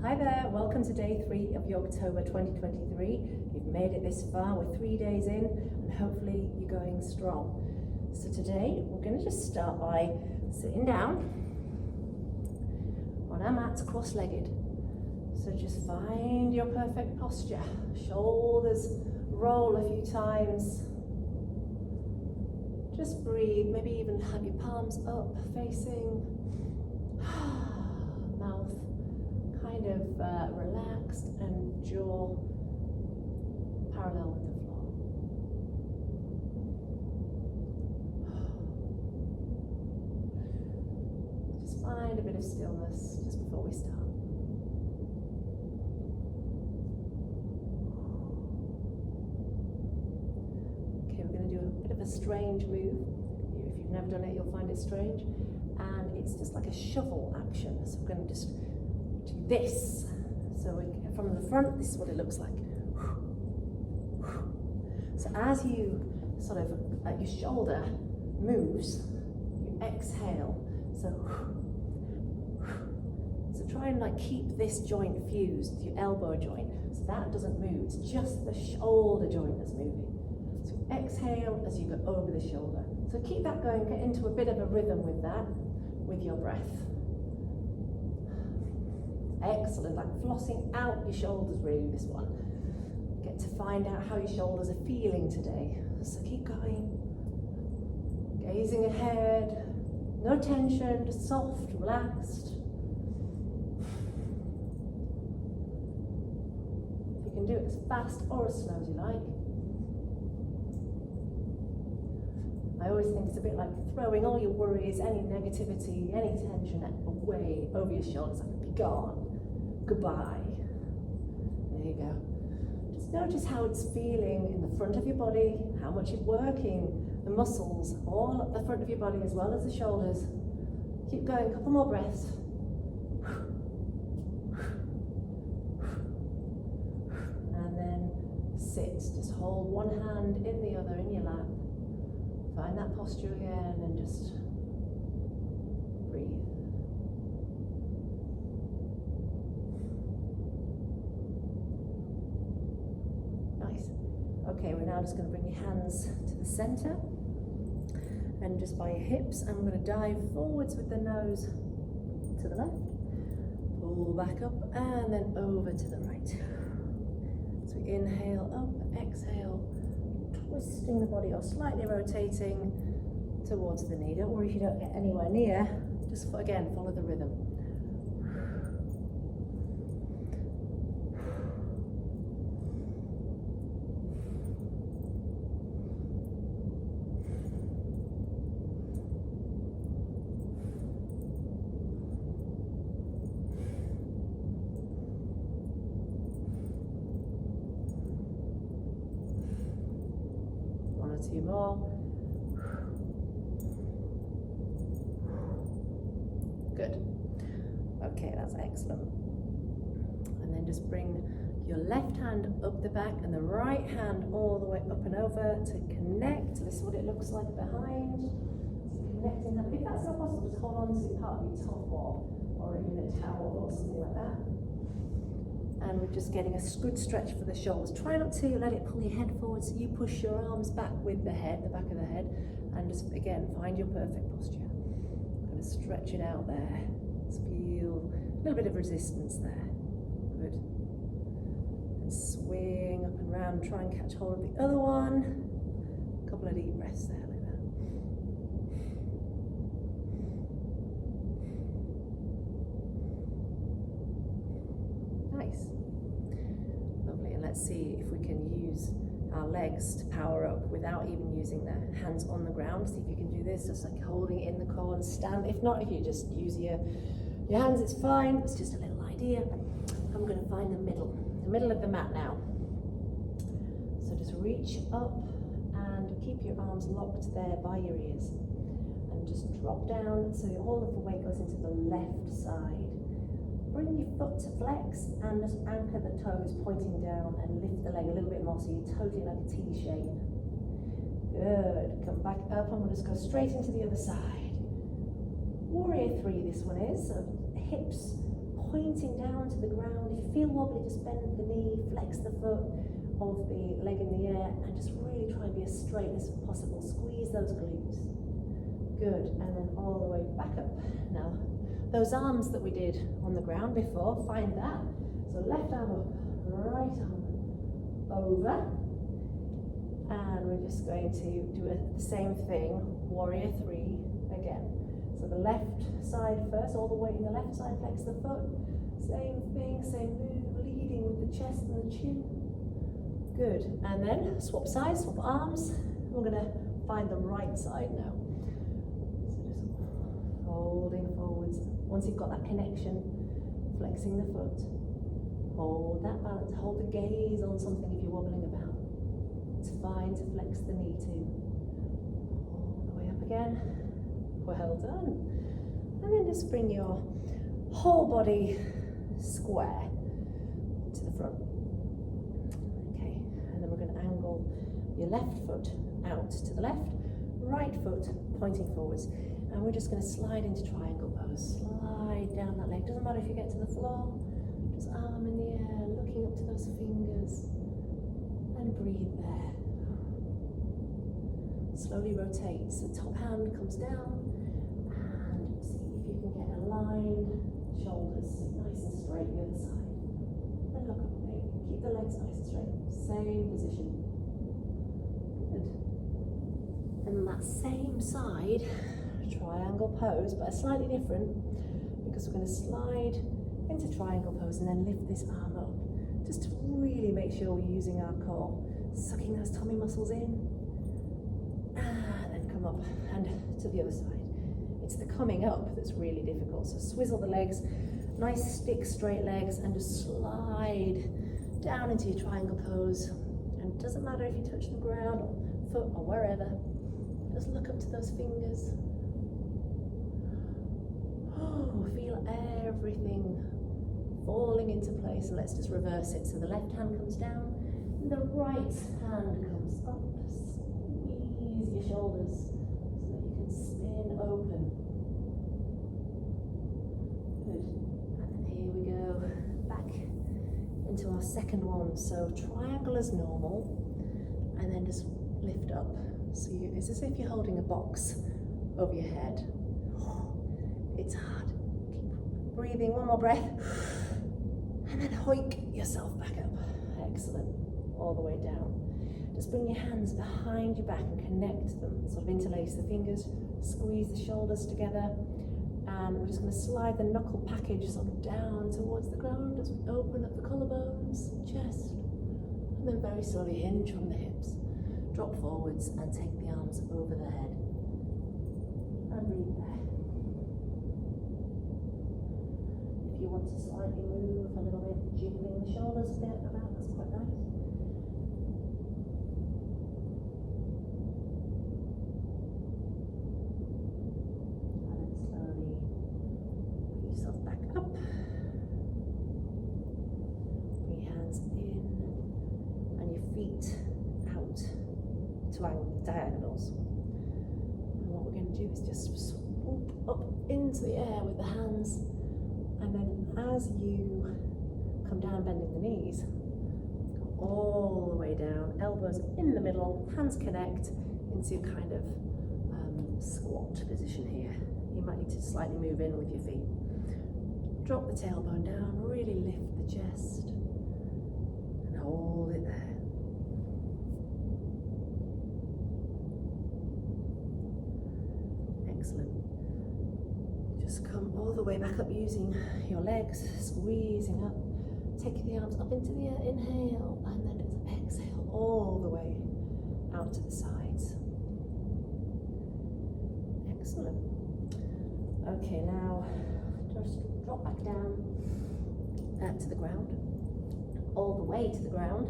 Hi there, welcome to day 3 of Yogtober 2023. You've made it this far, we're 3 days in, and hopefully you're going strong. So today we're going to just start by sitting down on our mats cross-legged. So just find your perfect posture. Shoulders roll a few times. Just breathe, maybe even have your palms up facing. Mouth kind of relaxed and jaw parallel with the floor. Just find a bit of stillness just before we start. Okay, we're going to do a bit of a strange move. If you've never done it, you'll find it strange. And it's just like a shuffle action. So we're going to just do this. So from the front, this is what it looks like. So as you sort of, your shoulder moves, you exhale. So try and like keep this joint fused, your elbow joint. So that doesn't move, it's just the shoulder joint that's moving. So exhale as you go over the shoulder. So keep that going, get into a bit of a rhythm with that, with your breath. Excellent, like flossing out your shoulders really, this one. Get to find out how your shoulders are feeling today. So keep going. Gazing ahead, no tension, just soft, relaxed. You can do it as fast or as slow as you like. I always think it's a bit like throwing all your worries, any negativity, any tension away over your shoulders, like be gone, goodbye. There you go. Just notice how it's feeling in the front of your body, how much you're working the muscles all up the front of your body as well as the shoulders. Keep going, a couple more breaths. And then sit, just hold one hand in the other in your lap. Find that posture again and just breathe. Nice. Okay, we're now just going to bring your hands to the center and just by your hips. I'm going to dive forwards with the nose to the left, pull back up and then over to the right. So inhale up, exhale, twisting the body or slightly rotating towards the knee. Don't worry if you don't get anywhere near, just again follow the rhythm. Two more. Good. Okay, that's excellent. And then just bring your left hand up the back and the right hand all the way up and over to connect. This is what it looks like behind. So connecting that. If that's not possible, just hold on to part of your top or even a towel or something like that. And we're just getting a good stretch for the shoulders. Try not to let it pull your head forward, so you push your arms back with the head, the back of the head, and just again find your perfect posture. Kind of stretch it out there. Just feel a little bit of resistance there. Good. And swing up and round, try and catch hold of the other one. A couple of deep breaths there like that. Nice. Lovely. And let's see if we can use our legs to power up without even using the hands on the ground. See if you can do this, just like holding it in the core and stand. If not, if you just use your hands, it's fine. It's just a little idea. I'm going to find the middle of the mat now. So just reach up and keep your arms locked there by your ears. And just drop down so all of the weight goes into the left side. Bring your foot to flex and just anchor the toes pointing down and lift the leg a little bit more so you're totally like a T shape. Good. Come back up and we'll just go straight into the other side. Warrior 3 this one is. So hips pointing down to the ground. If you feel wobbly, just bend the knee, flex the foot of the leg in the air, and just really try and be as straight as possible. Squeeze those glutes. Good, and then all the way back up. Now, those arms that we did on the ground before, find that. So left arm up, right arm over. And we're just going to do the same thing, warrior 3 again. So the left side first, all the way in the left side, flex the foot. Same thing, same move, leading with the chest and the chin. Good, and then swap sides, swap arms. We're gonna find the right side now. So just holding forwards. Once you've got that connection, flexing the foot. Hold that balance, hold the gaze on something if you're wobbling about. It's fine to flex the knee too. All the way up again. Well done. And then just bring your whole body square to the front. Okay, and then we're going to angle your left foot out to the left, right foot pointing forwards. And we're just going to slide into triangle pose. Slide down that leg. Doesn't matter if you get to the floor, just arm in the air, looking up to those fingers. And breathe there. Slowly rotate. So top hand comes down. And see if you can get aligned shoulders nice and straight the other side. And look up, maybe. Keep the legs nice and straight. Same position. Good. And that same side, triangle pose, but slightly different, because we're going to slide into triangle pose and then lift this arm up. Just to really make sure we're using our core, sucking those tummy muscles in, and then come up and to the other side. It's the coming up that's really difficult. So swizzle the legs, nice stick straight legs, and just slide down into your triangle pose. And it doesn't matter if you touch the ground or foot or wherever, just look up to those fingers. Oh, feel everything falling into place. And let's just reverse it. So the left hand comes down, and the right hand comes up. Squeeze your shoulders so that you can spin open. Good. And then here we go, back into our second one. So triangle as normal, and then just lift up. So it's as if you're holding a box over your head. It's hard. Keep breathing, one more breath. And then hoik yourself back up. Excellent. All the way down. Just bring your hands behind your back and connect them. Sort of interlace the fingers, squeeze the shoulders together. And we're just going to slide the knuckle package sort of down towards the ground as we open up the collarbones, chest. And then very slowly hinge from the hips. Drop forwards and take the arms over the head. And breathe there. If you want to slightly move a little bit, jiggling the shoulders a bit about, that's quite nice. And then slowly bring yourself back up. Bring your hands in and your feet out to diagonals. And what we're going to do is just swoop up into the air with the hands. And then as you come down bending the knees, go all the way down, elbows in the middle, hands connect into kind of squat position here. You might need to slightly move in with your feet. Drop the tailbone down, really lift the chest and hold it there. Excellent. Just come all the way back up using your legs, squeezing up. Take the arms up into the air, inhale, and then exhale all the way out to the sides. Excellent. Okay, now just drop back down to the ground, all the way to the ground.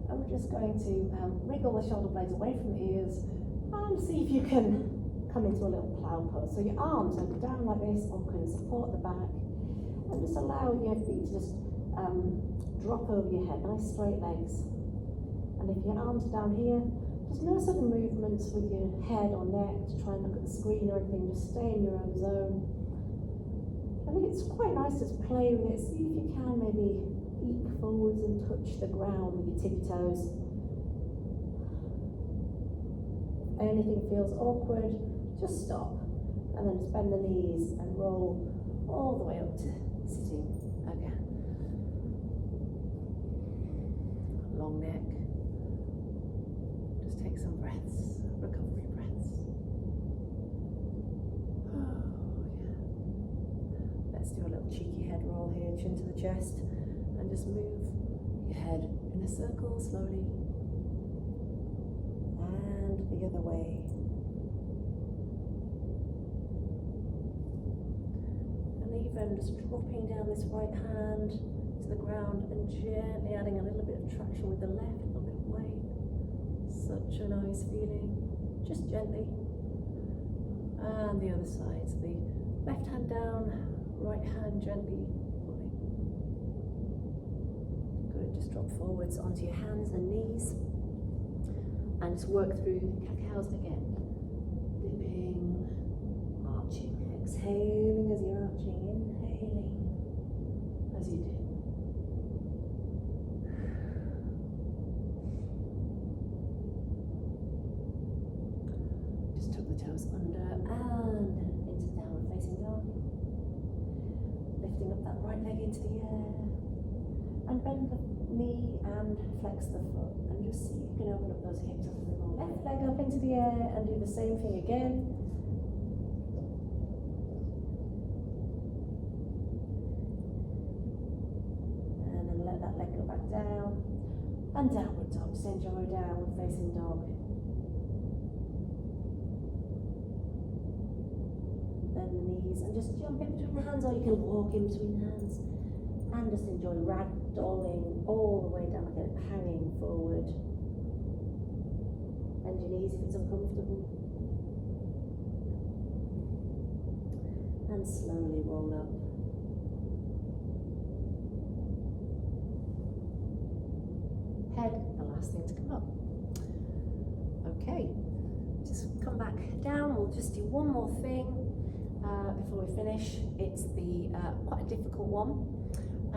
And we're just going to wriggle the shoulder blades away from the ears and see if you can come into a little plow pose. So your arms are down like this or can support the back, and just allow your feet to just drop over your head, nice straight legs. And if your arms are down here, just no sudden movements with your head or neck to try and look at the screen or anything, just stay in your own zone. And it's quite nice to play with it. See if you can maybe eke forwards and touch the ground with your tippy toes. If anything feels awkward, just stop. And then just bend the knees and roll all the way up to sitting again. Long neck. Just take some breaths, recovery breaths. Oh, yeah. Let's do a little cheeky head roll here, chin to the chest, and just move your head in a circle slowly. And the other way. Even just dropping down this right hand to the ground and gently adding a little bit of traction with the left, a little bit of weight. Such a nice feeling. Just gently. And the other side. So the left hand down, right hand gently pulling. Good. Just drop forwards onto your hands and knees. And just work through cat-cows again. Dipping, arching, exhaling as you're arching, inhaling as you do. Just tuck the toes under and into downward facing dog. Lifting up that right leg into the air. And bend the knee and flex the foot. And just see if you can open up those hips a little more. Left leg up into the air and do the same thing again. Let that leg go back down. And downward dog. Send your way downward facing dog. Bend the knees and just jump in between the hands, or you can walk in between the hands. And just enjoy ragdolling all the way down, like hanging forward. Bend your knees if it's uncomfortable. And slowly roll up. Head, the last thing to come up. Okay, just come back down. We'll just do one more thing before we finish. It's the quite a difficult one,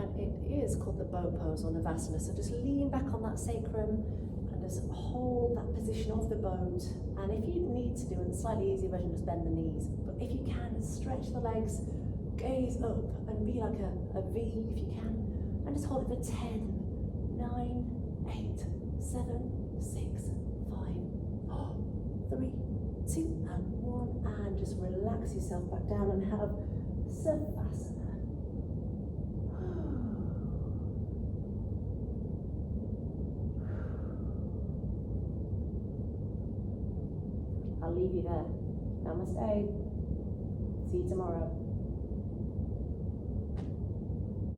and it is called the boat pose or Navasana. So just lean back on that sacrum and just hold that position of the boat. And if you need to do a slightly easier version, just bend the knees. But if you can, stretch the legs, gaze up, and be like a V if you can, and just hold it for 10, 9, 8, 7, 6, 5, 4, 3, 2, and 1, and just relax yourself back down and have Savasana. I'll leave you there. Namaste. See you tomorrow.